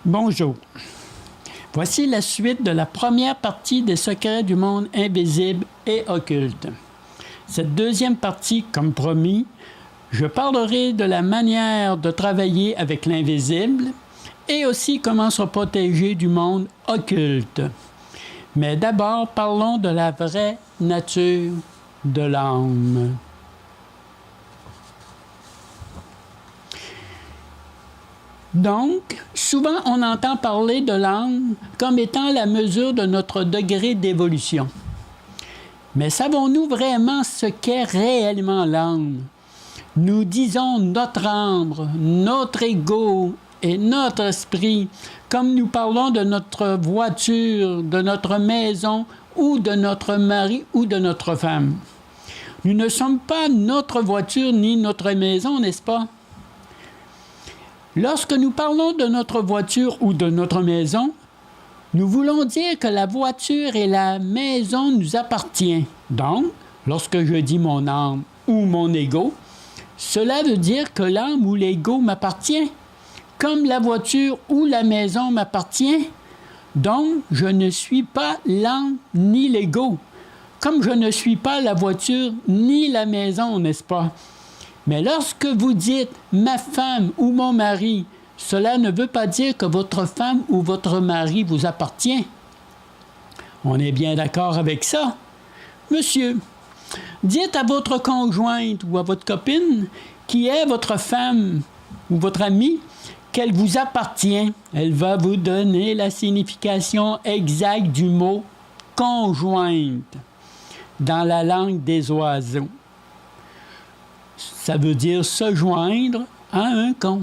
Bonjour. Voici la suite de la première partie des secrets du monde invisible et occulte. Cette deuxième partie, comme promis, je parlerai de la manière de travailler avec l'invisible et aussi comment se protéger du monde occulte. Mais d'abord, parlons de la vraie nature de l'âme. Donc, souvent on entend parler de l'âme comme étant la mesure de notre degré d'évolution. Mais savons-nous vraiment ce qu'est réellement l'âme? Nous disons notre âme, notre ego et notre esprit, comme nous parlons de notre voiture, de notre maison ou de notre mari ou de notre femme. Nous ne sommes pas notre voiture ni notre maison, n'est-ce pas? Lorsque nous parlons de notre voiture ou de notre maison, nous voulons dire que la voiture et la maison nous appartiennent. Donc, lorsque je dis mon âme ou mon ego, cela veut dire que l'âme ou l'ego m'appartient, comme la voiture ou la maison m'appartient. Donc, je ne suis pas l'âme ni l'ego, comme je ne suis pas la voiture ni la maison, n'est-ce pas? Mais lorsque vous dites « ma femme » ou « mon mari », cela ne veut pas dire que votre femme ou votre mari vous appartient. On est bien d'accord avec ça? Monsieur, dites à votre conjointe ou à votre copine qui est votre femme ou votre amie qu'elle vous appartient. Elle va vous donner la signification exacte du mot « conjointe » dans la langue des oiseaux. Ça veut dire se joindre à un con.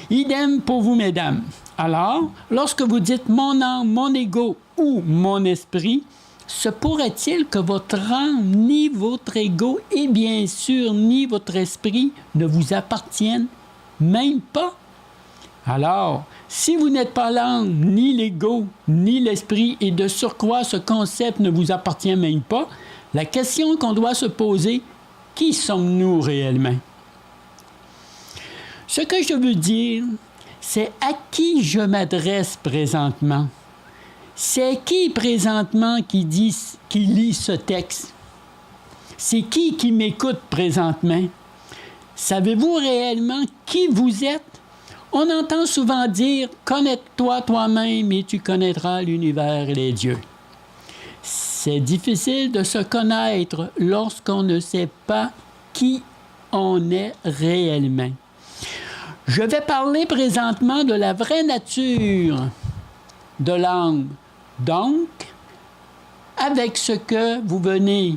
Idem pour vous, mesdames. Alors, lorsque vous dites mon âme, mon ego ou mon esprit, se pourrait-il que votre âme, ni votre ego et bien sûr ni votre esprit ne vous appartiennent même pas? Alors, si vous n'êtes pas l'âme, ni l'ego, ni l'esprit et de surcroît ce concept ne vous appartient même pas, la question qu'on doit se poser, qui sommes-nous réellement? Ce que je veux dire, c'est à qui je m'adresse présentement. C'est qui présentement qui lit ce texte? C'est qui m'écoute présentement? Savez-vous réellement qui vous êtes? On entend souvent dire « Connais-toi toi-même et tu connaîtras l'univers et les dieux ». C'est difficile de se connaître lorsqu'on ne sait pas qui on est réellement. Je vais parler présentement de la vraie nature de l'âme. Donc, avec ce que vous venez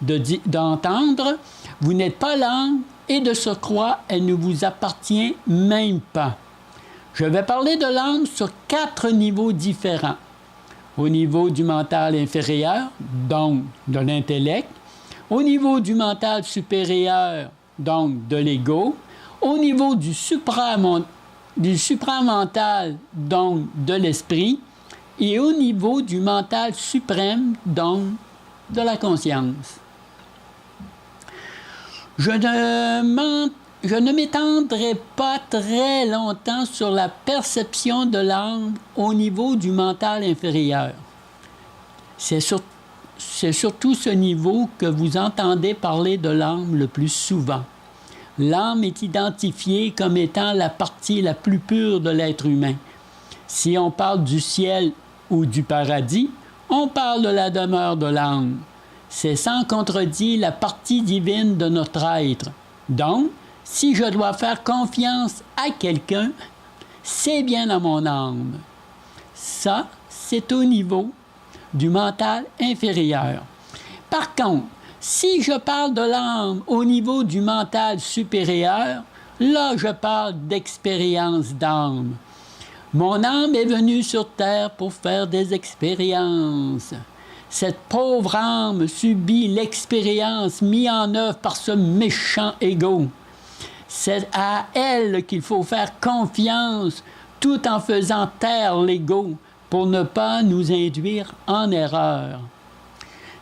d'entendre, vous n'êtes pas l'âme et de surcroît, elle ne vous appartient même pas. Je vais parler de l'âme sur 4 niveaux différents. Au niveau du mental inférieur, donc de l'intellect, au niveau du mental supérieur, donc de l'ego, au niveau du supramental, donc de l'esprit, et au niveau du mental suprême, donc de la conscience. Je ne m'étendrai pas très longtemps sur la perception de l'âme au niveau du mental inférieur. C'est surtout ce niveau que vous entendez parler de l'âme le plus souvent. L'âme est identifiée comme étant la partie la plus pure de l'être humain. Si on parle du ciel ou du paradis, on parle de la demeure de l'âme. C'est sans contredit la partie divine de notre être. Donc, si je dois faire confiance à quelqu'un, c'est bien à mon âme. Ça, c'est au niveau du mental inférieur. Par contre, si je parle de l'âme au niveau du mental supérieur, là, je parle d'expérience d'âme. Mon âme est venue sur terre pour faire des expériences. Cette pauvre âme subit l'expérience mise en œuvre par ce méchant ego. C'est à elle qu'il faut faire confiance tout en faisant taire l'ego pour ne pas nous induire en erreur.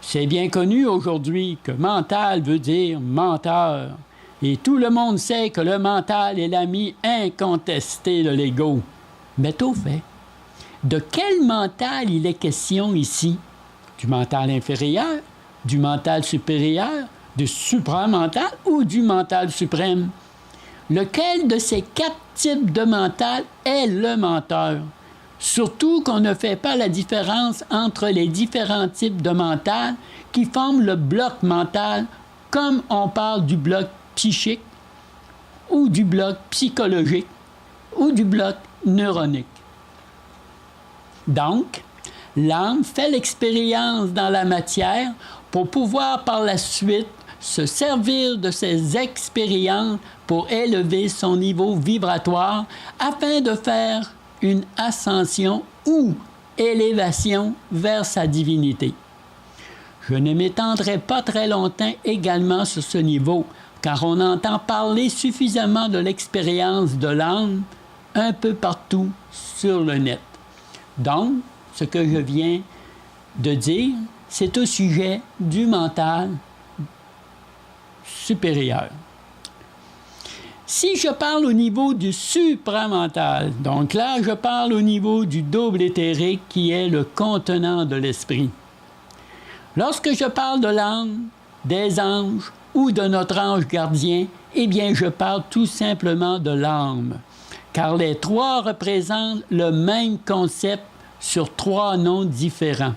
C'est bien connu aujourd'hui que mental veut dire menteur. Et tout le monde sait que le mental est l'ami incontesté de l'ego. met au fait. De quel mental il est question ici? Du mental inférieur, du mental supérieur, du supramental ou du mental suprême? Lequel de ces 4 types de mental est le menteur? Surtout qu'on ne fait pas la différence entre les différents types de mental qui forment le bloc mental, comme on parle du bloc psychique, ou du bloc psychologique, ou du bloc neuronique. Donc, l'âme fait l'expérience dans la matière pour pouvoir par la suite se servir de ces expériences pour élever son niveau vibratoire afin de faire une ascension ou élévation vers sa divinité. Je ne m'étendrai pas très longtemps également sur ce niveau, car on entend parler suffisamment de l'expérience de l'âme un peu partout sur le net. Donc, ce que je viens de dire, c'est au sujet du mental supérieur. Si je parle au niveau du supramental, donc là, je parle au niveau du double éthérique qui est le contenant de l'esprit. Lorsque je parle de l'âme, des anges ou de notre ange gardien, eh bien, je parle tout simplement de l'âme, car les 3 représentent le même concept sur 3 noms différents.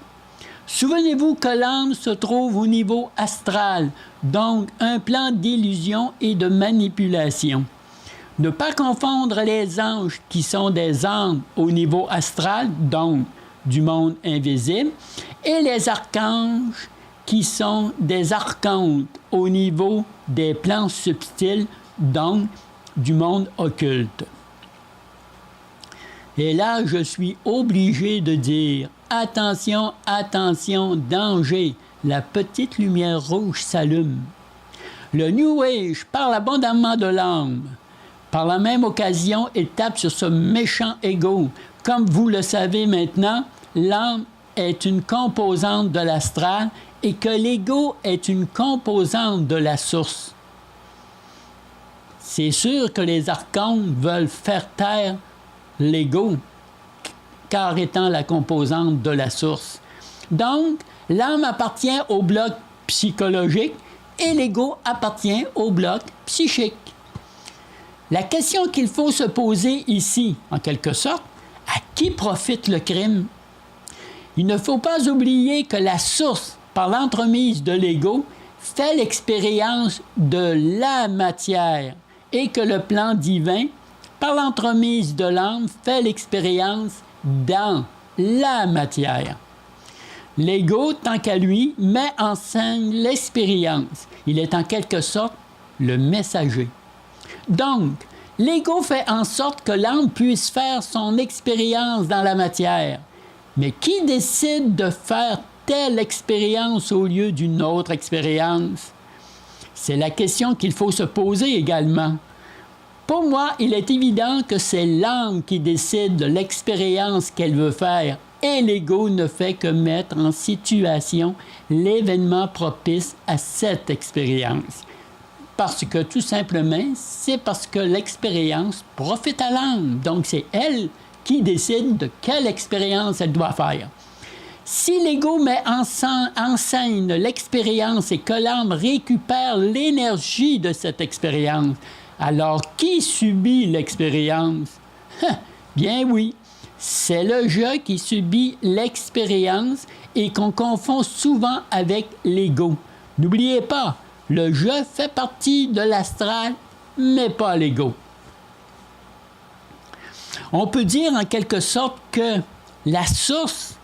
Souvenez-vous que l'âme se trouve au niveau astral, donc un plan d'illusion et de manipulation. Ne pas confondre les anges qui sont des âmes au niveau astral, donc du monde invisible, et les archanges qui sont des archontes au niveau des plans subtils, donc du monde occulte. Et là, je suis obligé de dire « Attention, attention, danger, la petite lumière rouge s'allume ». Le New Age parle abondamment de l'âme. Par la même occasion, il tape sur ce méchant ego. Comme vous le savez maintenant, l'âme est une composante de l'astral et que l'ego est une composante de la source. C'est sûr que les archontes veulent faire taire l'ego, car étant la composante de la source. Donc, l'âme appartient au bloc psychologique et l'ego appartient au bloc psychique. La question qu'il faut se poser ici, en quelque sorte, à qui profite le crime? Il ne faut pas oublier que la source, par l'entremise de l'ego, fait l'expérience de la matière et que le plan divin, par l'entremise de l'âme, fait l'expérience dans la matière. L'ego, tant qu'à lui, met en scène l'expérience. Il est en quelque sorte le messager. Donc, l'ego fait en sorte que l'âme puisse faire son expérience dans la matière. Mais qui décide de faire telle expérience au lieu d'une autre expérience? C'est la question qu'il faut se poser également. Pour moi, il est évident que c'est l'âme qui décide de l'expérience qu'elle veut faire et l'ego ne fait que mettre en situation l'événement propice à cette expérience. Parce que tout simplement, c'est parce que l'expérience profite à l'âme. Donc, c'est elle qui décide de quelle expérience elle doit faire. Si l'ego met en scène l'expérience et que l'âme récupère l'énergie de cette expérience, alors qui subit l'expérience? Bien oui, c'est le je qui subit l'expérience et qu'on confond souvent avec l'ego. N'oubliez pas, le je fait partie de l'astral, mais pas l'ego. On peut dire en quelque sorte que la source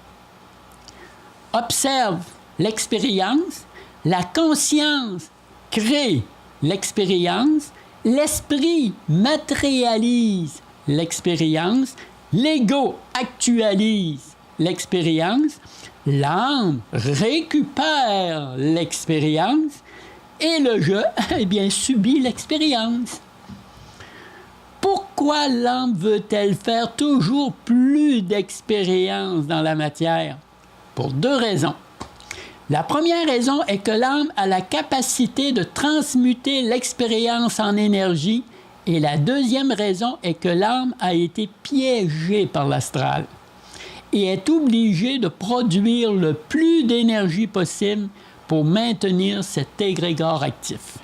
observe l'expérience, la conscience crée l'expérience, l'esprit matérialise l'expérience, l'ego actualise l'expérience, l'âme récupère l'expérience et le je, eh bien, subit l'expérience. Pourquoi l'âme veut-elle faire toujours plus d'expériences dans la matière? Pour 2 raisons. La première raison est que l'âme a la capacité de transmuter l'expérience en énergie Et la deuxième raison est que l'âme a été piégée par l'astral et est obligée de produire le plus d'énergie possible pour maintenir cet égrégore actif.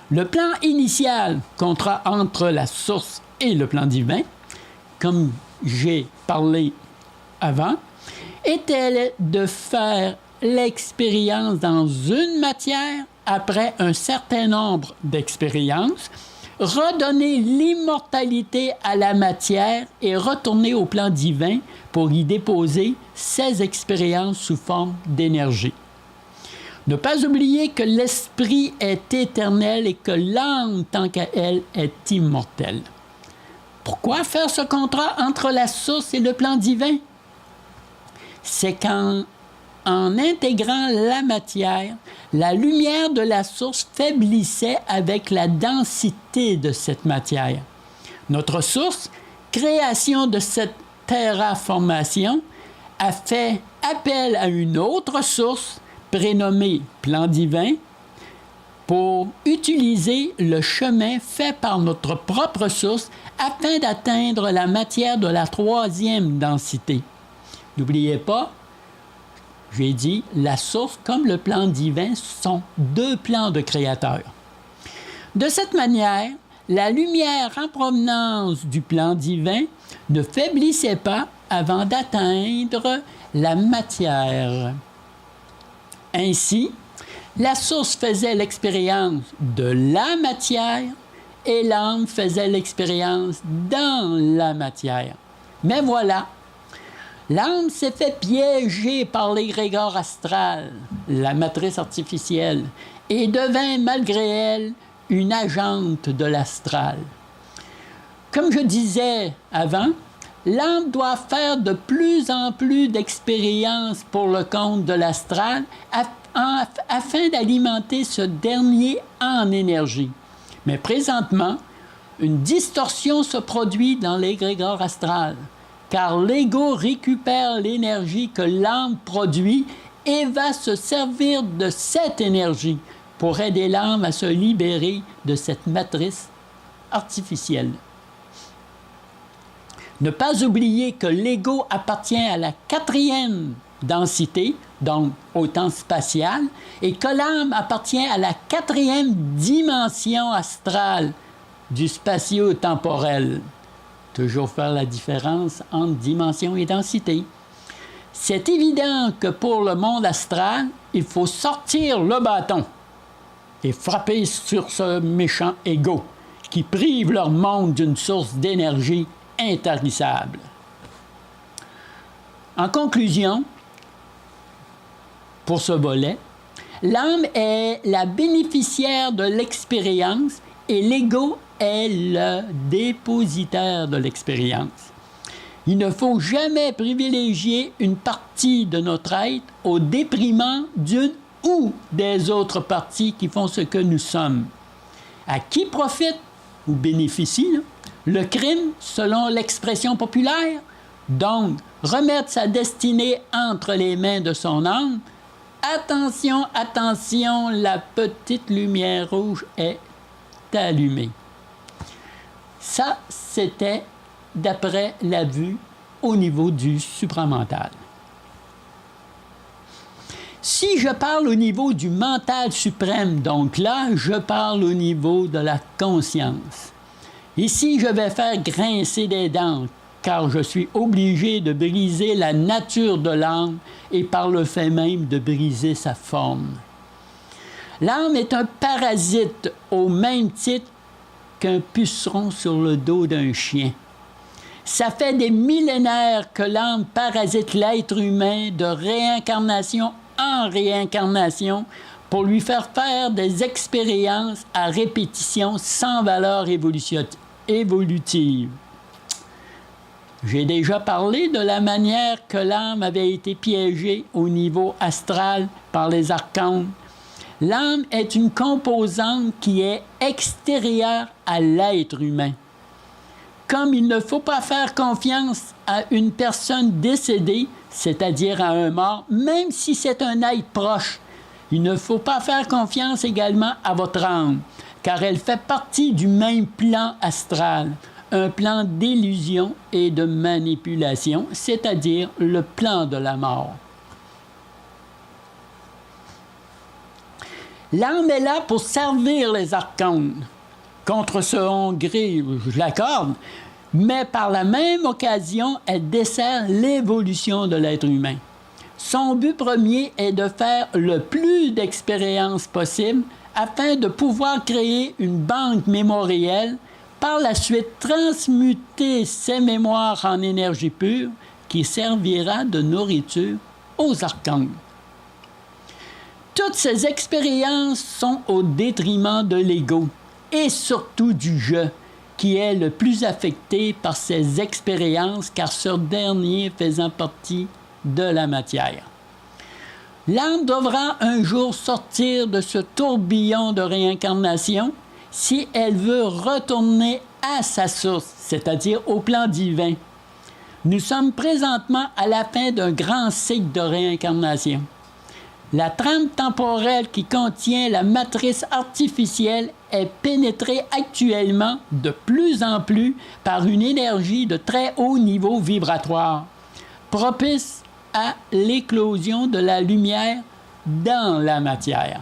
Le plan initial entre la source et le plan divin, comme j'ai parlé avant, était de faire l'expérience dans une matière après un certain nombre d'expériences, redonner l'immortalité à la matière et retourner au plan divin pour y déposer ces expériences sous forme d'énergie. Ne pas oublier que l'esprit est éternel et que l'âme, tant qu'à elle, est immortelle. Pourquoi faire ce contrat entre la source et le plan divin? C'est qu'en intégrant la matière, la lumière de la source faiblissait avec la densité de cette matière. Notre source, création de cette terraformation, a fait appel à une autre source prénommée plan divin pour utiliser le chemin fait par notre propre source afin d'atteindre la matière de la troisième densité. N'oubliez pas, j'ai dit, la source comme le plan divin sont deux plans de créateur. De cette manière, la lumière en provenance du plan divin ne faiblissait pas avant d'atteindre la matière. Ainsi, la source faisait l'expérience de la matière et l'âme faisait l'expérience dans la matière. Mais voilà, l'âme s'est fait piéger par l'égrégore astral, la matrice artificielle, et devint malgré elle une agente de l'astral. Comme je disais avant, l'âme doit faire de plus en plus d'expériences pour le compte de l'astral afin d'alimenter ce dernier en énergie. Mais présentement, une distorsion se produit dans l'égrégore astral, car l'ego récupère l'énergie que l'âme produit et va se servir de cette énergie pour aider l'âme à se libérer de cette matrice artificielle. Ne pas oublier que l'ego appartient à la quatrième densité, donc au temps spatial, et que l'âme appartient à la quatrième dimension astrale du spatio-temporel. Toujours faire la différence entre dimension et densité. C'est évident que pour le monde astral, il faut sortir le bâton et frapper sur ce méchant ego qui prive leur monde d'une source d'énergie intarissable. En conclusion, pour ce volet, l'âme est la bénéficiaire de l'expérience et l'ego est le dépositaire de l'expérience. Il ne faut jamais privilégier une partie de notre être au déprimant d'une ou des autres parties qui font ce que nous sommes. À qui profite ou bénéficie le crime selon l'expression populaire? Donc, remettre sa destinée entre les mains de son âme. Attention, attention, la petite lumière rouge est allumée. Ça, c'était d'après la vue au niveau du supramental. Si je parle au niveau du mental suprême, donc là, je parle au niveau de la conscience. Ici, je vais faire grincer des dents, car je suis obligé de briser la nature de l'âme et par le fait même de briser sa forme. L'âme est un parasite au même titre qu'un puceron sur le dos d'un chien. Ça fait des millénaires que l'âme parasite l'être humain de réincarnation en réincarnation pour lui faire faire des expériences à répétition sans valeur évolutive. J'ai déjà parlé de la manière que l'âme avait été piégée au niveau astral par les archanges. L'âme est une composante qui est extérieure à l'être humain. Comme il ne faut pas faire confiance à une personne décédée, c'est-à-dire à un mort, même si c'est un être proche, il ne faut pas faire confiance également à votre âme, car elle fait partie du même plan astral, un plan d'illusion et de manipulation, c'est-à-dire le plan de la mort. L'âme est là pour servir les archontes. Contre ce Hongré, je l'accorde, mais par la même occasion, elle dessert l'évolution de l'être humain. Son but premier est de faire le plus d'expériences possible afin de pouvoir créer une banque mémorielle, par la suite transmuter ces mémoires en énergie pure qui servira de nourriture aux archontes. Toutes ces expériences sont au détriment de l'ego et surtout du je, qui est le plus affecté par ces expériences car ce dernier faisant partie de la matière. L'âme devra un jour sortir de ce tourbillon de réincarnation si elle veut retourner à sa source, c'est-à-dire au plan divin. Nous sommes présentement à la fin d'un grand cycle de réincarnation. La trame temporelle qui contient la matrice artificielle est pénétrée actuellement de plus en plus par une énergie de très haut niveau vibratoire, propice à l'éclosion de la lumière dans la matière.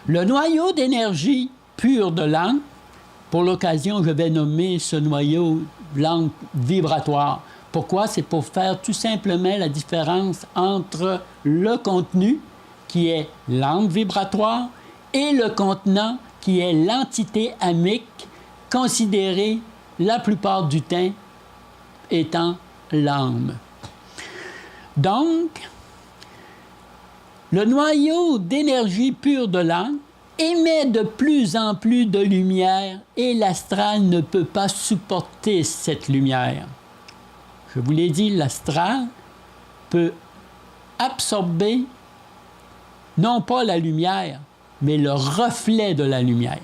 Le noyau d'énergie pure de l'âme, pour l'occasion, je vais nommer ce noyau l'âme vibratoire. Pourquoi? C'est pour faire tout simplement la différence entre le contenu, qui est l'âme vibratoire, et le contenant, qui est l'entité amique, considérée la plupart du temps étant l'âme. Donc, le noyau d'énergie pure de l'âme émet de plus en plus de lumière et l'astral ne peut pas supporter cette lumière. Je vous l'ai dit, l'astral peut absorber non pas la lumière, mais le reflet de la lumière.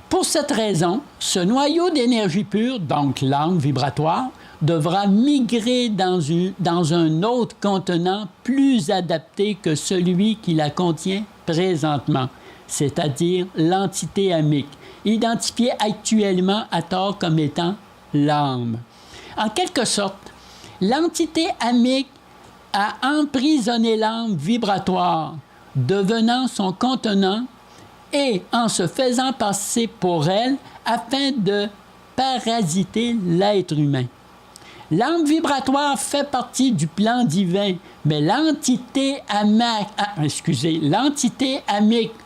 Pour cette raison, ce noyau d'énergie pure, donc l'âme vibratoire, devra migrer dans un autre contenant plus adapté que celui qui la contient présentement, c'est-à-dire l'entité amique, identifiée actuellement à tort comme étant l'âme. En quelque sorte, l'entité amique a emprisonné l'âme vibratoire, devenant son contenant et en se faisant passer pour elle afin de parasiter l'être humain. L'âme vibratoire fait partie du plan divin, mais l'entité amique,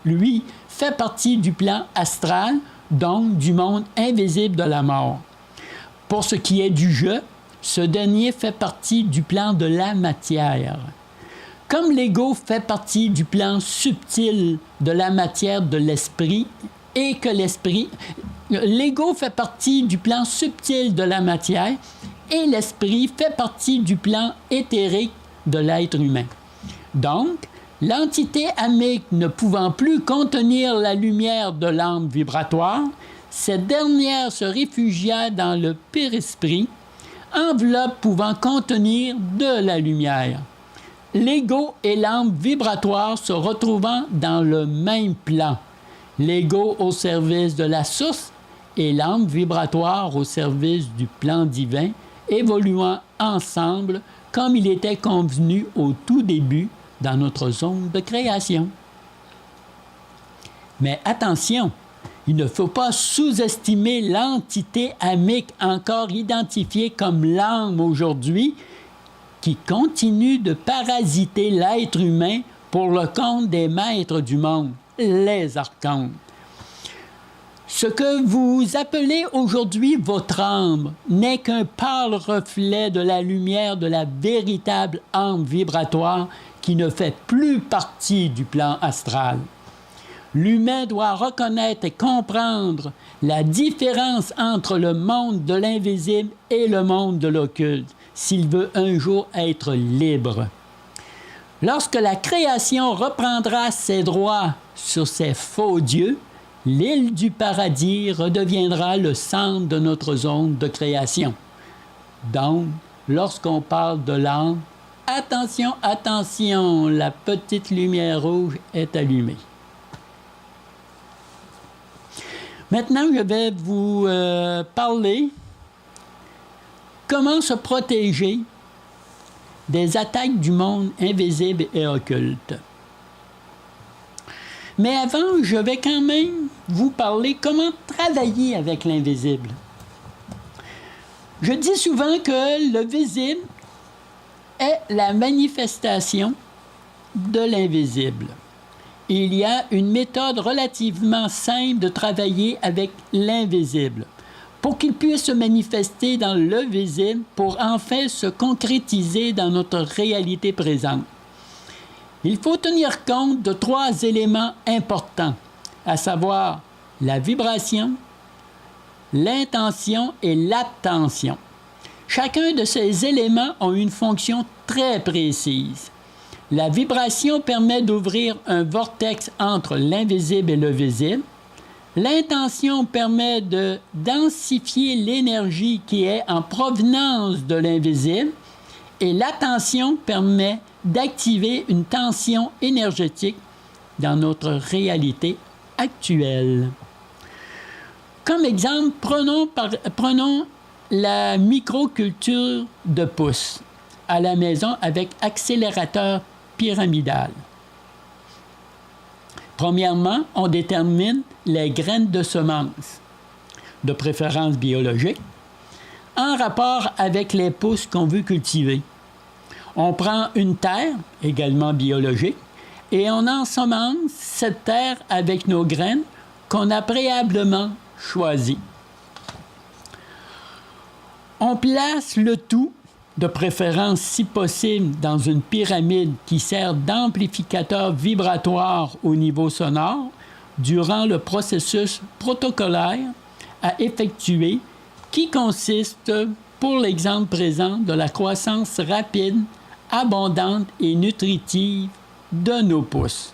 lui, fait partie du plan astral, donc du monde invisible de la mort. Pour ce qui est du je, ce dernier fait partie du plan de la matière. Comme l'ego fait partie du plan subtil de la matière de l'esprit et que l'ego fait partie du plan subtil de la matière et l'esprit fait partie du plan éthérique de l'être humain. Donc, l'entité amique ne pouvant plus contenir la lumière de l'âme vibratoire, cette dernière se réfugia dans le périsprit, enveloppe pouvant contenir de la lumière. L'ego et l'âme vibratoire se retrouvant dans le même plan. L'ego au service de la source et l'âme vibratoire au service du plan divin, évoluant ensemble comme il était convenu au tout début dans notre zone de création. Mais attention, il ne faut pas sous-estimer l'entité amique encore identifiée comme l'âme aujourd'hui qui continue de parasiter l'être humain pour le compte des maîtres du monde, les archontes. Ce que vous appelez aujourd'hui votre âme n'est qu'un pâle reflet de la lumière de la véritable âme vibratoire qui ne fait plus partie du plan astral. L'humain doit reconnaître et comprendre la différence entre le monde de l'invisible et le monde de l'occulte, s'il veut un jour être libre. Lorsque la création reprendra ses droits sur ces faux dieux, l'île du paradis redeviendra le centre de notre zone de création. Donc, lorsqu'on parle de l'âme, attention, attention, la petite lumière rouge est allumée. Maintenant, je vais vous parler comment se protéger des attaques du monde invisible et occulte. Mais avant, je vais quand même vous parler comment travailler avec l'invisible. Je dis souvent que le visible est la manifestation de l'invisible. Il y a une méthode relativement simple de travailler avec l'invisible pour qu'il puisse se manifester dans le visible pour enfin se concrétiser dans notre réalité présente. Il faut tenir compte de 3 éléments importants, à savoir la vibration, l'intention et l'attention. Chacun de ces éléments a une fonction très précise. La vibration permet d'ouvrir un vortex entre l'invisible et le visible. L'intention permet de densifier l'énergie qui est en provenance de l'invisible. Et l'attention permet d'activer une tension énergétique dans notre réalité actuelle. Comme exemple, prenons la microculture de pousses à la maison avec accélérateur pyramidal. Premièrement, on détermine les graines de semences, de préférence biologique, en rapport avec les pousses qu'on veut cultiver. On prend une terre, également biologique, et on ensemence cette terre avec nos graines qu'on a préalablement choisies. On place le tout, de préférence si possible, dans une pyramide qui sert d'amplificateur vibratoire au niveau sonore durant le processus protocolaire à effectuer qui consiste, pour l'exemple présent, de la croissance rapide, abondante et nutritive de nos pousses.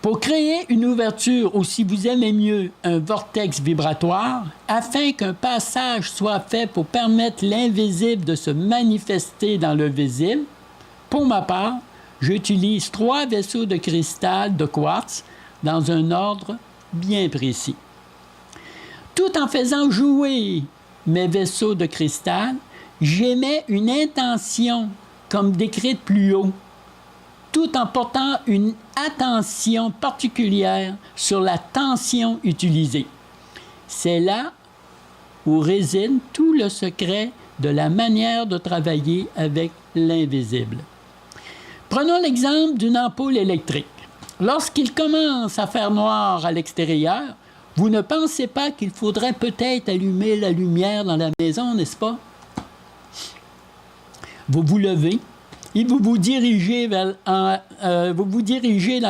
Pour créer une ouverture, ou si vous aimez mieux, un vortex vibratoire, afin qu'un passage soit fait pour permettre l'invisible de se manifester dans le visible, pour ma part, j'utilise 3 vaisseaux de cristal de quartz dans un ordre bien précis. Tout en faisant jouer mes vaisseaux de cristal, j'émets une intention, comme décrite plus haut, tout en portant une attention particulière sur la tension utilisée. C'est là où réside tout le secret de la manière de travailler avec l'invisible. Prenons l'exemple d'une ampoule électrique. Lorsqu'il commence à faire noir à l'extérieur, vous ne pensez pas qu'il faudrait peut-être allumer la lumière dans la maison, n'est-ce pas? Vous vous levez et vous vous dirigez dans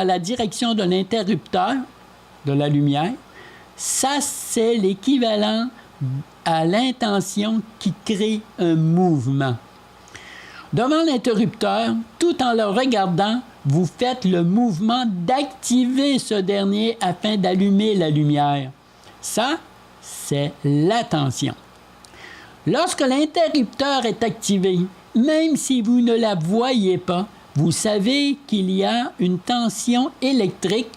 la direction de l'interrupteur de la lumière. Ça, c'est l'équivalent à l'intention qui crée un mouvement. Devant l'interrupteur, tout en le regardant, vous faites le mouvement d'activer ce dernier afin d'allumer la lumière. Ça, c'est l'attention. Lorsque l'interrupteur est activé, même si vous ne la voyez pas, vous savez qu'il y a une tension électrique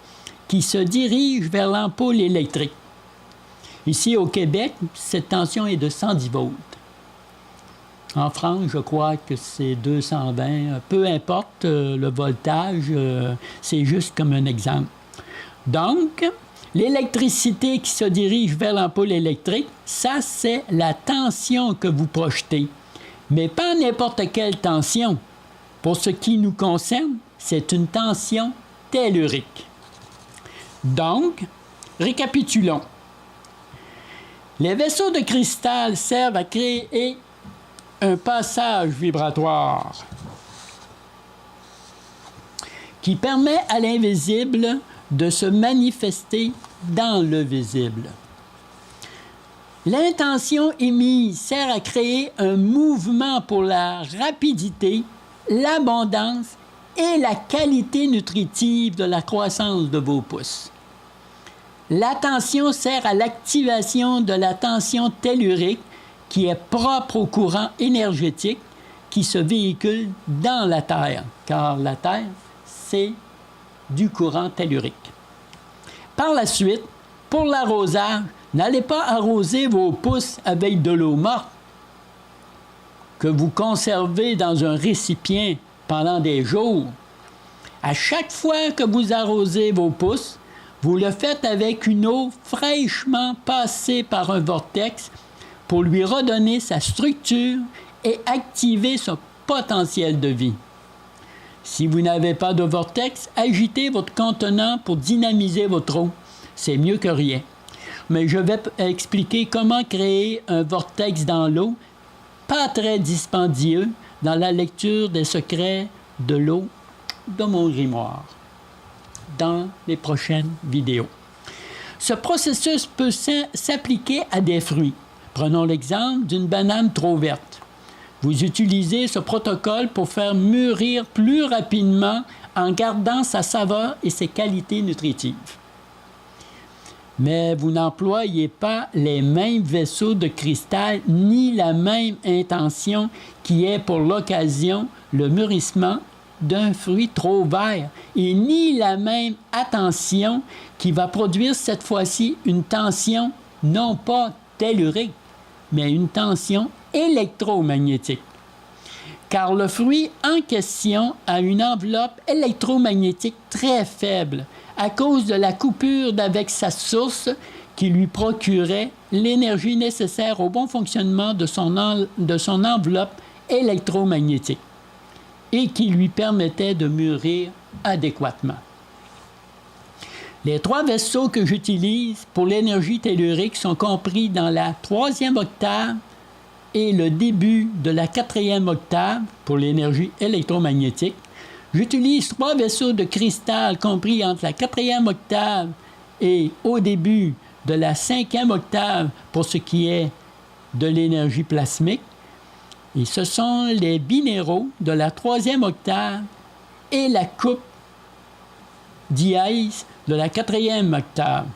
qui se dirige vers l'ampoule électrique. Ici, au Québec, cette tension est de 110 volts. En France, je crois que c'est 220. Peu importe le voltage, c'est juste comme un exemple. Donc, l'électricité qui se dirige vers l'ampoule électrique, ça, c'est la tension que vous projetez. Mais pas n'importe quelle tension. Pour ce qui nous concerne, c'est une tension tellurique. Donc, récapitulons. Les vaisseaux de cristal servent à créer un passage vibratoire qui permet à l'invisible de se manifester dans le visible. L'intention émise sert à créer un mouvement pour la rapidité, l'abondance et la qualité nutritive de la croissance de vos pousses. L'attention sert à l'activation de la tension tellurique qui est propre au courant énergétique qui se véhicule dans la Terre, car la Terre, c'est du courant tellurique. Par la suite, Pour l'arrosage, n'allez pas arroser vos pousses avec de l'eau morte que vous conservez dans un récipient pendant des jours. À chaque fois que vous arrosez vos pousses, vous le faites avec une eau fraîchement passée par un vortex pour lui redonner sa structure et activer son potentiel de vie. Si vous n'avez pas de vortex, agitez votre contenant pour dynamiser votre eau. C'est mieux que rien. Mais je vais expliquer comment créer un vortex dans l'eau, pas très dispendieux, dans la lecture des secrets de l'eau de mon grimoire, dans les prochaines vidéos. Ce processus peut s'appliquer à des fruits. Prenons l'exemple d'une banane trop verte. Vous utilisez ce protocole pour faire mûrir plus rapidement en gardant sa saveur et ses qualités nutritives. Mais vous n'employez pas les mêmes vaisseaux de cristal ni la même intention qui est pour l'occasion le mûrissement d'un fruit trop vert et ni la même attention qui va produire cette fois-ci une tension non pas tellurique, mais une tension électromagnétique. Car le fruit en question a une enveloppe électromagnétique très faible à cause de la coupure avec sa source qui lui procurait l'énergie nécessaire au bon fonctionnement de son enveloppe électromagnétique et qui lui permettait de mûrir adéquatement. Les 3 vaisseaux que j'utilise pour l'énergie tellurique sont compris dans la 3e octave et le début de la 4e octave pour l'énergie électromagnétique. J'utilise 3 vaisseaux de cristal compris entre la 4e octave et au début de la 5e octave pour ce qui est de l'énergie plasmique. Et ce sont les binéraux de la 3e octave et la coupe dièse de la 4e octave.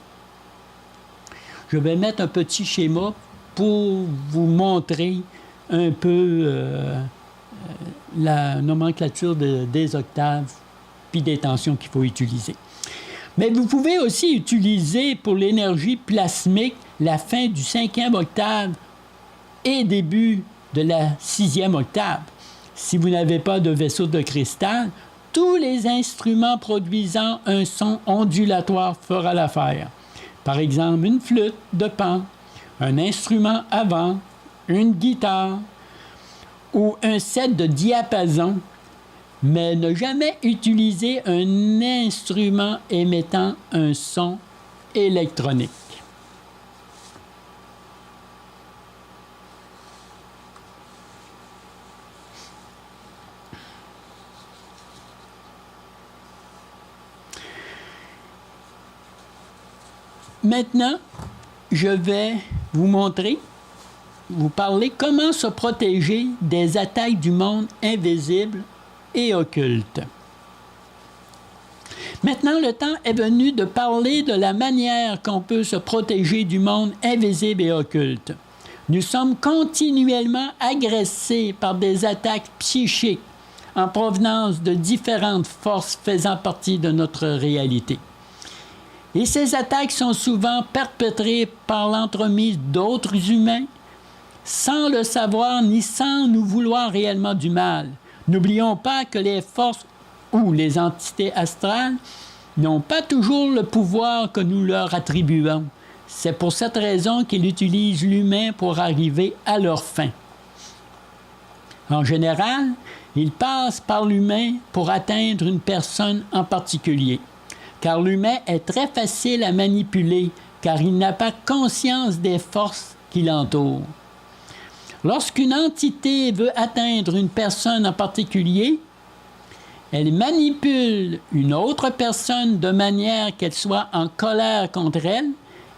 Je vais mettre un petit schéma pour vous montrer un peu la nomenclature des octaves puis des tensions qu'il faut utiliser. Mais vous pouvez aussi utiliser pour l'énergie plasmique la fin du 5e octave et début de la 6e octave. Si vous n'avez pas de vaisseau de cristal, tous les instruments produisant un son ondulatoire fera l'affaire. Par exemple, une flûte de pan, un instrument à vent, une guitare ou un set de diapason, mais ne jamais utiliser un instrument émettant un son électronique. Maintenant, je vais vous montrer, vous parler comment se protéger des attaques du monde invisible et occulte. Maintenant, le temps est venu de parler de la manière qu'on peut se protéger du monde invisible et occulte. Nous sommes continuellement agressés par des attaques psychiques en provenance de différentes forces faisant partie de notre réalité. Et ces attaques sont souvent perpétrées par l'entremise d'autres humains, sans le savoir ni sans nous vouloir réellement du mal. N'oublions pas que les forces ou les entités astrales n'ont pas toujours le pouvoir que nous leur attribuons. C'est pour cette raison qu'ils utilisent l'humain pour arriver à leur fin. En général, ils passent par l'humain pour atteindre une personne en particulier. Car l'humain est très facile à manipuler, car il n'a pas conscience des forces qui l'entourent. Lorsqu'une entité veut atteindre une personne en particulier, elle manipule une autre personne de manière qu'elle soit en colère contre elle,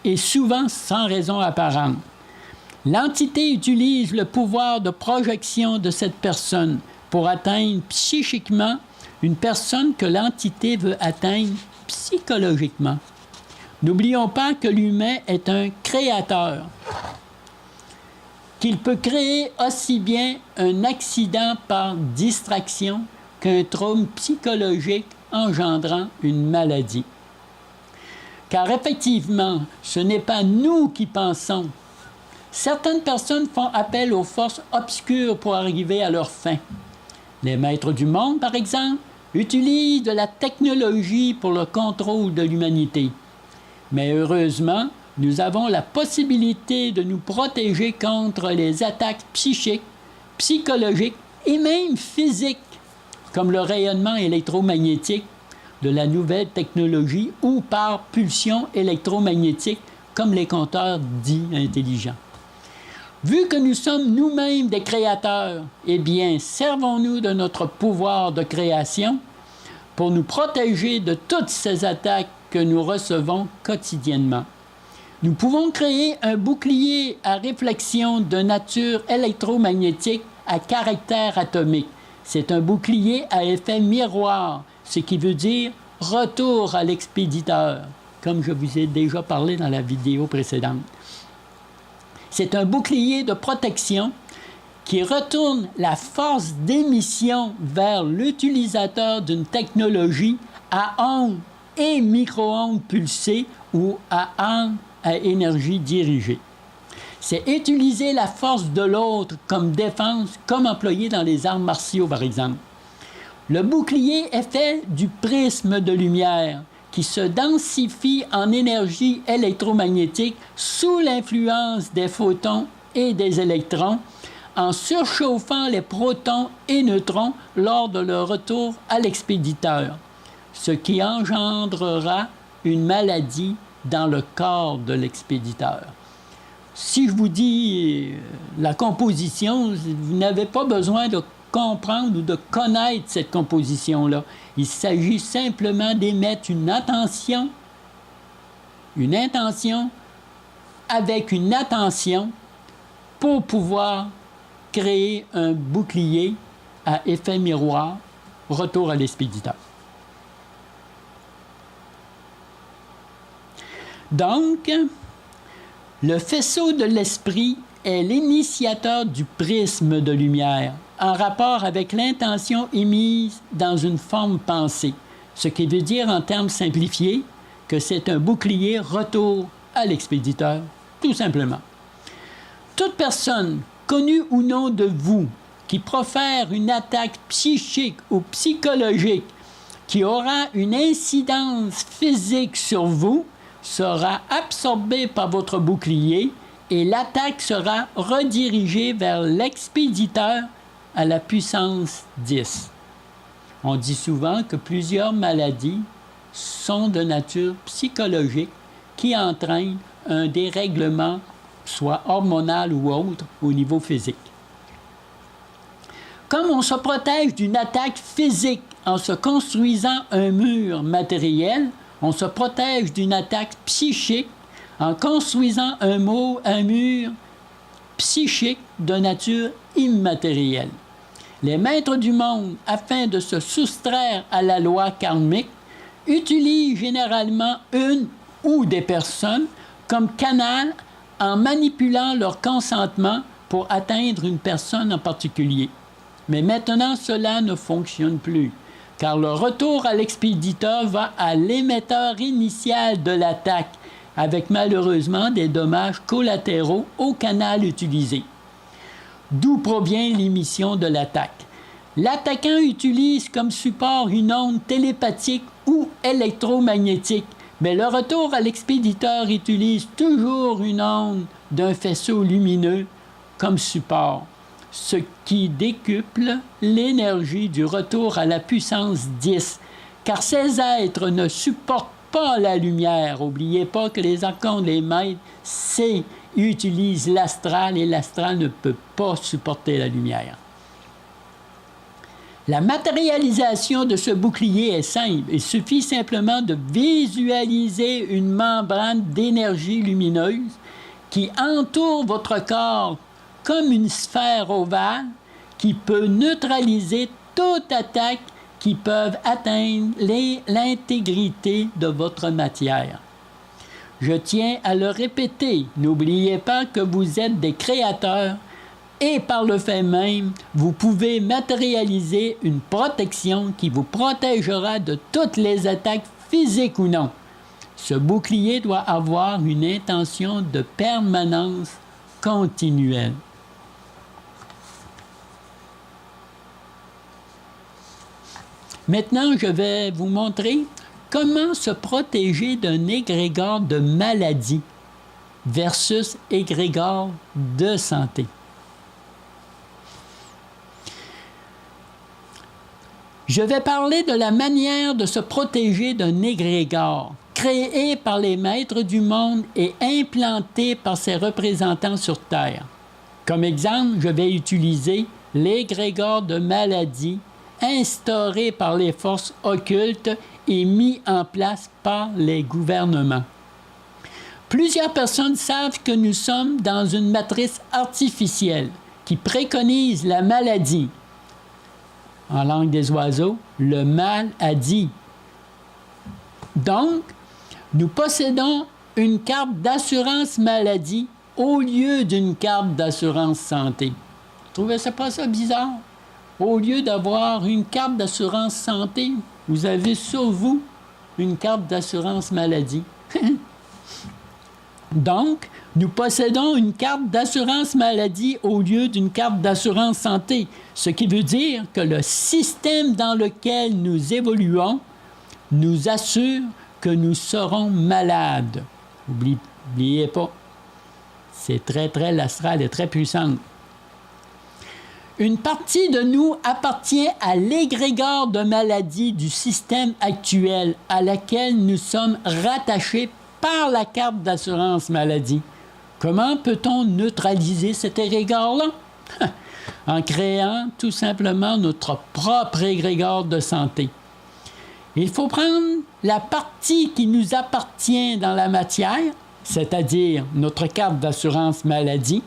et souvent sans raison apparente. L'entité utilise le pouvoir de projection de cette personne pour atteindre psychiquement une personne que l'entité veut atteindre psychologiquement. N'oublions pas que l'humain est un créateur, qu'il peut créer aussi bien un accident par distraction qu'un trouble psychologique engendrant une maladie. Car effectivement, ce n'est pas nous qui pensons. Certaines personnes font appel aux forces obscures pour arriver à leur fin. Les maîtres du monde, par exemple, utilisent de la technologie pour le contrôle de l'humanité. Mais heureusement, nous avons la possibilité de nous protéger contre les attaques psychiques, psychologiques et même physiques, comme le rayonnement électromagnétique de la nouvelle technologie ou par pulsion électromagnétique, comme les compteurs dits intelligents. Vu que nous sommes nous-mêmes des créateurs, eh bien, servons-nous de notre pouvoir de création pour nous protéger de toutes ces attaques que nous recevons quotidiennement. Nous pouvons créer un bouclier à réflexion de nature électromagnétique à caractère atomique. C'est un bouclier à effet miroir, ce qui veut dire retour à l'expéditeur, comme je vous ai déjà parlé dans la vidéo précédente. C'est un bouclier de protection qui retourne la force d'émission vers l'utilisateur d'une technologie à ondes et micro-ondes pulsées ou à ondes à énergie dirigée. C'est utiliser la force de l'autre comme défense, comme employé dans les arts martiaux, par exemple. Le bouclier est fait du prisme de lumière qui se densifie en énergie électromagnétique sous l'influence des photons et des électrons en surchauffant les protons et neutrons lors de leur retour à l'expéditeur, ce qui engendrera une maladie dans le corps de l'expéditeur. Si je vous dis la composition, vous n'avez pas besoin de comprendre ou de connaître cette composition-là. Il s'agit simplement d'émettre une intention avec une attention pour pouvoir créer un bouclier à effet miroir, retour à l'expéditeur. Donc, le faisceau de l'esprit est l'initiateur du prisme de lumière, en rapport avec l'intention émise dans une forme pensée, ce qui veut dire en termes simplifiés que c'est un bouclier retour à l'expéditeur, tout simplement. Toute personne, connue ou non de vous, qui profère une attaque psychique ou psychologique qui aura une incidence physique sur vous, sera absorbée par votre bouclier et l'attaque sera redirigée vers l'expéditeur à la puissance 10. On dit souvent que plusieurs maladies sont de nature psychologique qui entraînent un dérèglement, soit hormonal ou autre, au niveau physique. Comme on se protège d'une attaque physique en se construisant un mur matériel, on se protège d'une attaque psychique en construisant un mur psychique de nature immatérielle. Les maîtres du monde, afin de se soustraire à la loi karmique, utilisent généralement une ou des personnes comme canal en manipulant leur consentement pour atteindre une personne en particulier. Mais maintenant, cela ne fonctionne plus, car le retour à l'expéditeur va à l'émetteur initial de l'attaque, avec malheureusement des dommages collatéraux au canal utilisé. D'où provient l'émission de l'attaque. L'attaquant utilise comme support une onde télépathique ou électromagnétique, mais le retour à l'expéditeur utilise toujours une onde d'un faisceau lumineux comme support, ce qui décuple l'énergie du retour à la puissance 10, car ces êtres ne supportent pas la lumière. N'oubliez pas que les archontes, les maîtres, utilisent l'astral et l'astral ne peut pas supporter la lumière. La matérialisation de ce bouclier est simple. Il suffit simplement de visualiser une membrane d'énergie lumineuse qui entoure votre corps comme une sphère ovale qui peut neutraliser toute attaque qui peuvent atteindre l'intégrité de votre matière. Je tiens à le répéter, n'oubliez pas que vous êtes des créateurs et par le fait même, vous pouvez matérialiser une protection qui vous protégera de toutes les attaques physiques ou non. Ce bouclier doit avoir une intention de permanence continuelle. Maintenant, je vais vous montrer comment se protéger d'un égrégore de maladie versus égrégore de santé. Je vais parler de la manière de se protéger d'un égrégore créé par les maîtres du monde et implanté par ses représentants sur Terre. Comme exemple, je vais utiliser l'égrégore de maladie instauré par les forces occultes et mis en place par les gouvernements. Plusieurs personnes savent que nous sommes dans une matrice artificielle qui préconise la maladie. En langue des oiseaux, le mal a dit. Donc, nous possédons une carte d'assurance maladie au lieu d'une carte d'assurance santé. Vous trouvez pas ça bizarre? Au lieu d'avoir une carte d'assurance santé, vous avez sur vous une carte d'assurance maladie. Donc, nous possédons une carte d'assurance maladie au lieu d'une carte d'assurance santé, ce qui veut dire que le système dans lequel nous évoluons nous assure que nous serons malades. N'oubliez pas, c'est l'astral est très puissante. Une partie de nous appartient à l'égrégore de maladie du système actuel à laquelle nous sommes rattachés par la carte d'assurance maladie. Comment peut-on neutraliser cet égrégore-là? En créant tout simplement notre propre égrégore de santé. Il faut prendre la partie qui nous appartient dans la matière, c'est-à-dire notre carte d'assurance maladie,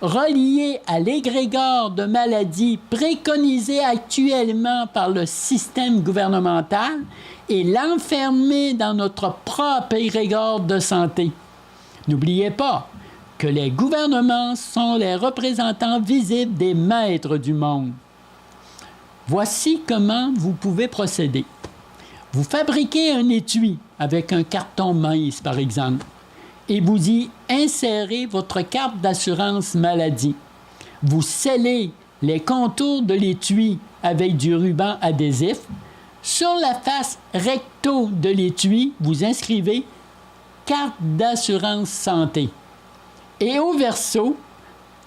reliée à l'égrégore de maladie préconisé actuellement par le système gouvernemental et l'enfermer dans notre propre égrégore de santé. N'oubliez pas que les gouvernements sont les représentants visibles des maîtres du monde. Voici comment vous pouvez procéder. Vous fabriquez un étui avec un carton mince, par exemple, et vous y insérez votre carte d'assurance maladie. Vous scellez les contours de l'étui avec du ruban adhésif. Sur la face recto de l'étui, vous inscrivez « Carte d'assurance santé ». Et au verso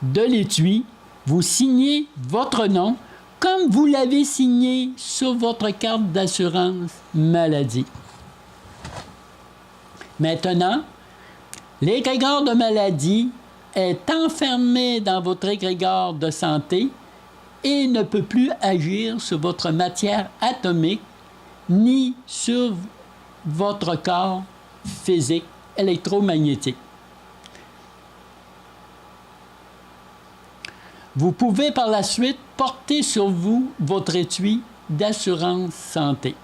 de l'étui, vous signez votre nom comme vous l'avez signé sur votre carte d'assurance maladie. Maintenant, l'égrégore de maladie est enfermé dans votre égrégore de santé et ne peut plus agir sur votre matière atomique ni sur votre corps physique électromagnétique. Vous pouvez par la suite porter sur vous votre étui d'assurance santé.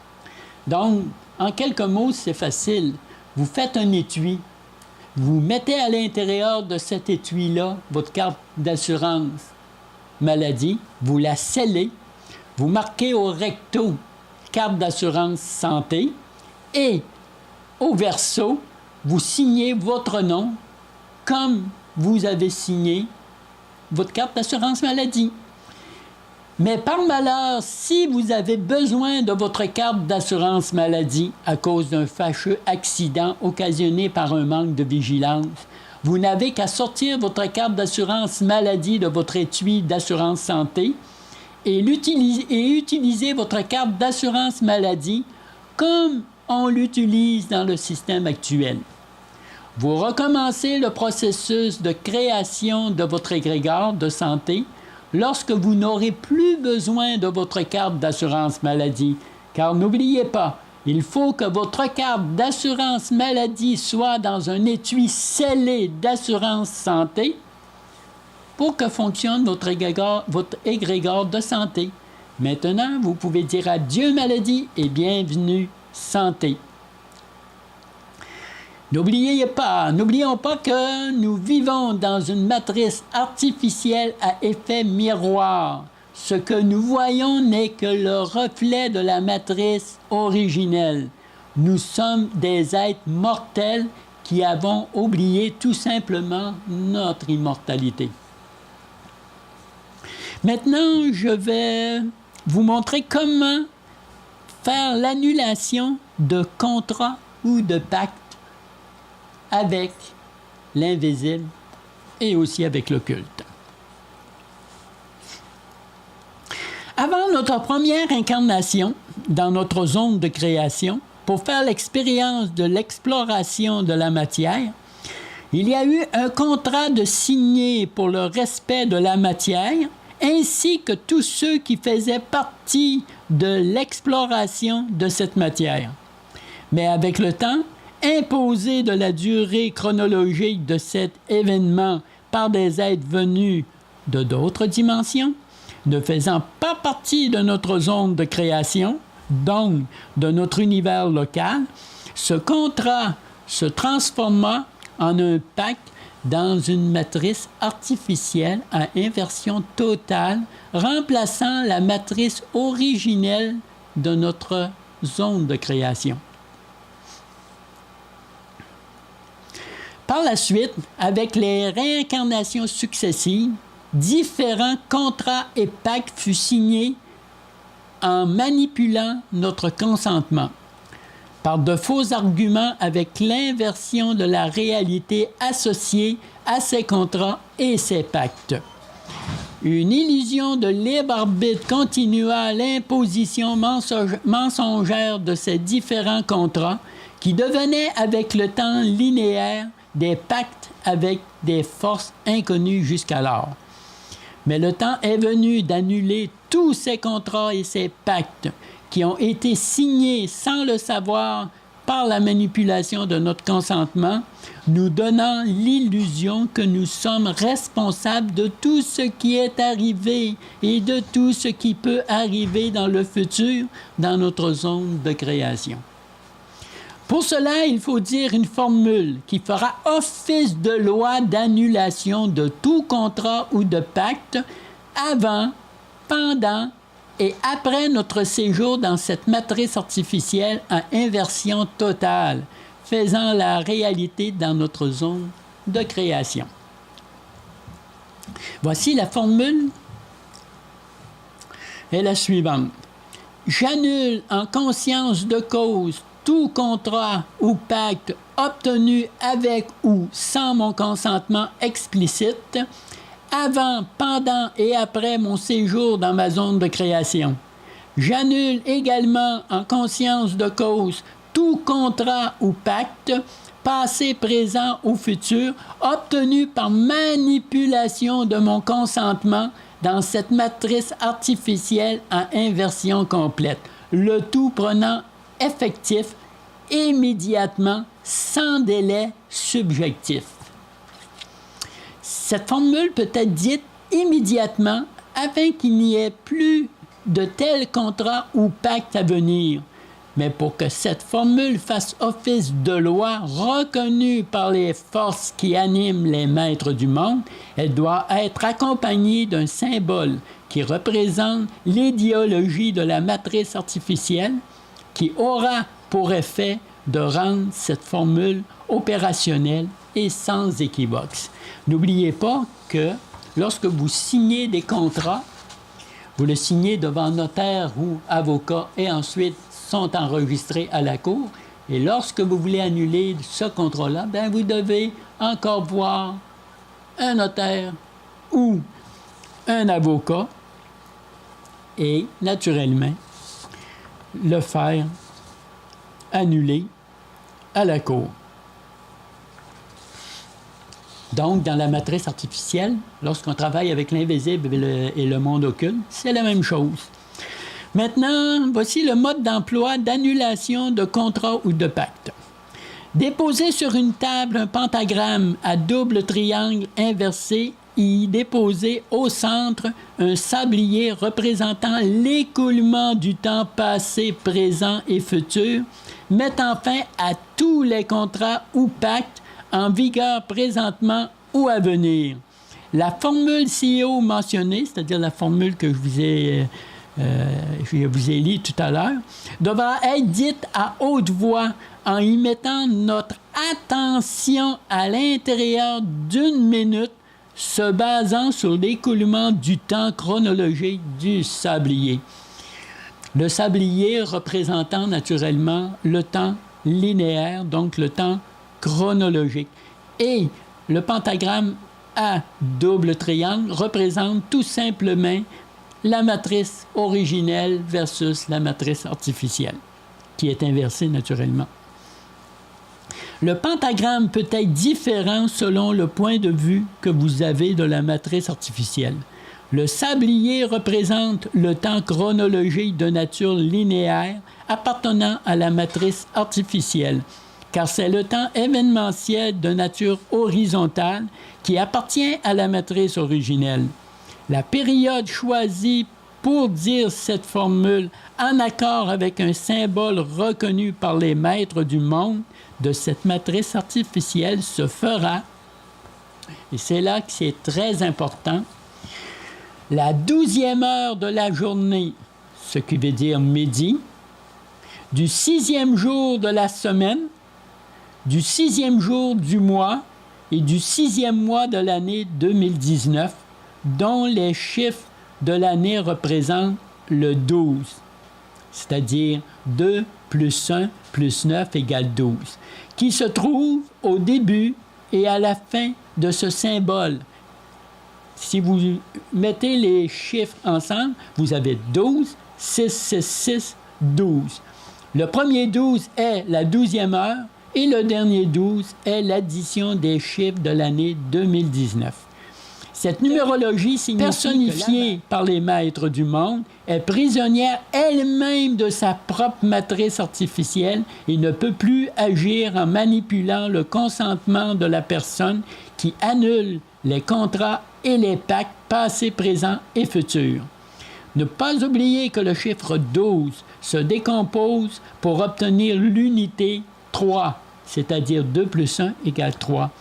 Donc, en quelques mots, c'est facile. Vous faites un étui. Vous mettez à l'intérieur de cet étui-là votre carte d'assurance maladie. Vous la scellez. Vous marquez au recto carte d'assurance santé. Et au verso, vous signez votre nom comme vous avez signé votre carte d'assurance maladie. Mais par malheur, si vous avez besoin de votre carte d'assurance maladie à cause d'un fâcheux accident occasionné par un manque de vigilance, vous n'avez qu'à sortir votre carte d'assurance maladie de votre étui d'assurance santé et utiliser votre carte d'assurance maladie comme on l'utilise dans le système actuel. Vous recommencez le processus de création de votre égrégore de santé lorsque vous n'aurez plus besoin de votre carte d'assurance maladie. Car n'oubliez pas, il faut que votre carte d'assurance maladie soit dans un étui scellé d'assurance santé pour que fonctionne votre égrégore de santé. Maintenant, vous pouvez dire adieu maladie et bienvenue santé. N'oublions pas que nous vivons dans une matrice artificielle à effet miroir. Ce que nous voyons n'est que le reflet de la matrice originelle. Nous sommes des êtres mortels qui avons oublié tout simplement notre immortalité. Maintenant, je vais vous montrer comment faire l'annulation de contrats ou de pactes avec l'invisible et aussi avec l'occulte. Avant notre première incarnation dans notre zone de création, pour faire l'expérience de l'exploration de la matière, il y a eu un contrat de signé pour le respect de la matière, ainsi que tous ceux qui faisaient partie de l'exploration de cette matière. Mais avec le temps, imposé de la durée chronologique de cet événement par des êtres venus de d'autres dimensions, ne faisant pas partie de notre zone de création, donc de notre univers local, ce contrat se transforma en un pacte dans une matrice artificielle à inversion totale, remplaçant la matrice originelle de notre zone de création. Par la suite, avec les réincarnations successives, différents contrats et pactes furent signés en manipulant notre consentement, par de faux arguments avec l'inversion de la réalité associée à ces contrats et ces pactes. Une illusion de libre arbitre continua à l'imposition mensongère de ces différents contrats qui devenaient avec le temps linéaires des pactes avec des forces inconnues jusqu'alors. Mais le temps est venu d'annuler tous ces contrats et ces pactes qui ont été signés sans le savoir par la manipulation de notre consentement, nous donnant l'illusion que nous sommes responsables de tout ce qui est arrivé et de tout ce qui peut arriver dans le futur dans notre zone de création. Pour cela, il faut dire une formule qui fera office de loi d'annulation de tout contrat ou de pacte avant, pendant et après notre séjour dans cette matrice artificielle à inversion totale, faisant la réalité dans notre zone de création. Voici la formule est la suivante. J'annule en conscience de cause tout contrat ou pacte obtenu avec ou sans mon consentement explicite, avant, pendant et après mon séjour dans ma zone de création. J'annule également en conscience de cause tout contrat ou pacte, passé, présent ou futur, obtenu par manipulation de mon consentement dans cette matrice artificielle à inversion complète, le tout prenant effectif immédiatement, sans délai subjectif. Cette formule peut être dite immédiatement afin qu'il n'y ait plus de tels contrats ou pactes à venir. Mais pour que cette formule fasse office de loi reconnue par les forces qui animent les maîtres du monde, elle doit être accompagnée d'un symbole qui représente l'idéologie de la matrice artificielle qui aura pour effet de rendre cette formule opérationnelle et sans équivoque. N'oubliez pas que lorsque vous signez des contrats, vous le signez devant notaire ou avocat et ensuite sont enregistrés à la cour. Et lorsque vous voulez annuler ce contrat-là, bien, vous devez encore voir un notaire ou un avocat et, naturellement, le faire annuler à la cour. Donc, dans la matrice artificielle, lorsqu'on travaille avec l'invisible et le monde occulte, c'est la même chose. Maintenant, voici le mode d'emploi d'annulation de contrat ou de pacte. Déposer sur une table un pentagramme à double triangle inversé et y déposer au centre un sablier représentant l'écoulement du temps passé, présent et futur, mettant fin à tous les contrats ou pactes en vigueur présentement ou à venir. La formule ci-haut mentionnée, c'est-à-dire la formule que je vous ai je vous ai lu tout à l'heure, devra être dite à haute voix en y mettant notre attention à l'intérieur d'une minute, se basant sur l'écoulement du temps chronologique du sablier. Le sablier représentant naturellement le temps linéaire, donc le temps chronologique. Et le pentagramme à double triangle représente tout simplement la matrice originelle versus la matrice artificielle, qui est inversée naturellement. Le pentagramme peut être différent selon le point de vue que vous avez de la matrice artificielle. Le sablier représente le temps chronologique de nature linéaire appartenant à la matrice artificielle, car c'est le temps événementiel de nature horizontale qui appartient à la matrice originelle. La période choisie pour dire cette formule en accord avec un symbole reconnu par les maîtres du monde de cette matrice artificielle se fera, et c'est là que c'est très important, la 12e heure de la journée, ce qui veut dire midi, du 6e jour de la semaine, du 6e jour du mois et du 6e mois de l'année 2019, dont les chiffres de l'année représentent le 12, c'est-à-dire 2 plus 1 plus 9 égale 12, qui se trouve au début et à la fin de ce symbole. Si vous mettez les chiffres ensemble, vous avez 12, 6, 6, 6, 12. Le premier 12 est la 12e heure et le dernier 12 est l'addition des chiffres de l'année 2019. Cette numérologie personnifiée par les maîtres du monde est prisonnière elle-même de sa propre matrice artificielle et ne peut plus agir en manipulant le consentement de la personne qui annule les contrats et les pactes passés, présents et futurs. Ne pas oublier que le chiffre 12 se décompose pour obtenir l'unité 3, c'est-à-dire 2 plus 1 égale 3.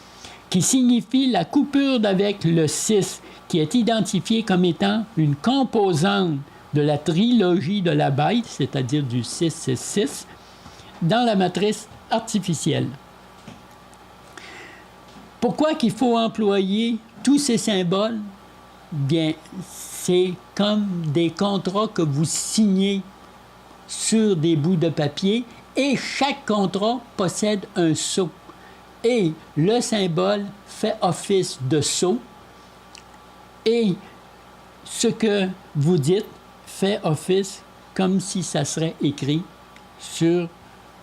Qui signifie la coupure avec le 6, qui est identifié comme étant une composante de la trilogie de la bête, c'est-à-dire du 666, dans la matrice artificielle. Pourquoi qu'il faut employer tous ces symboles? Bien, c'est comme des contrats que vous signez sur des bouts de papier et chaque contrat possède un sceau. Et le symbole fait office de sceau et ce que vous dites fait office comme si ça serait écrit sur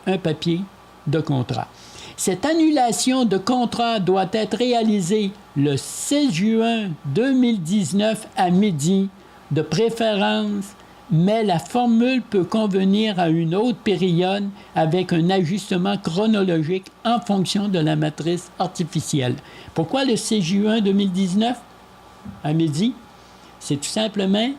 un papier de contrat. Cette annulation de contrat doit être réalisée le 6 juin 2019 à midi, de préférence, mais la formule peut convenir à une autre période avec un ajustement chronologique en fonction de la matrice artificielle. Pourquoi le 6 juin 2019 à midi? C'est tout simplement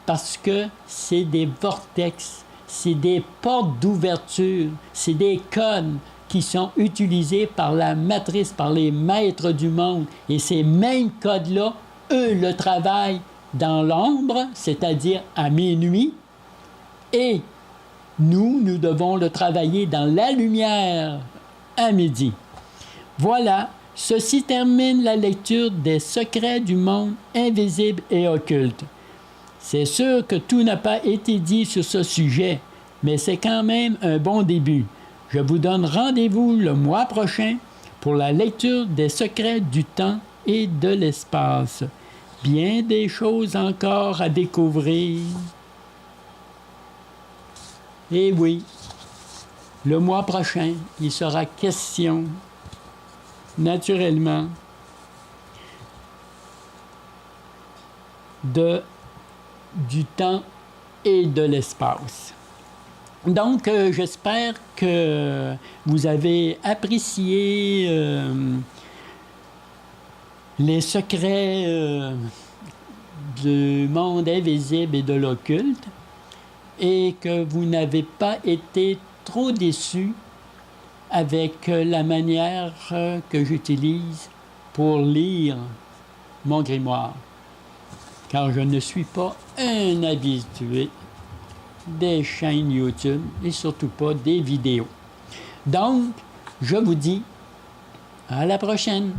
parce que c'est des vortex, c'est des portes d'ouverture, c'est des codes qui sont utilisés par la matrice, par les maîtres du monde. Et ces mêmes codes-là, eux, le travaillent dans l'ombre, c'est-à-dire à minuit, et nous devons le travailler dans la lumière à midi. Voilà, ceci termine la lecture des secrets du monde invisible et occulte. C'est sûr que tout n'a pas été dit sur ce sujet, mais c'est quand même un bon début. Je vous donne rendez-vous le mois prochain pour la lecture des secrets du temps et de l'espace. Bien des choses encore à découvrir. Et oui, le mois prochain, il sera question, naturellement, du temps et de l'espace. Donc, j'espère que vous avez apprécié les secrets du monde invisible et de l'occulte et que vous n'avez pas été trop déçus avec la manière que j'utilise pour lire mon grimoire. car je ne suis pas un habitué des chaînes YouTube et surtout pas des vidéos. Donc, je vous dis à la prochaine.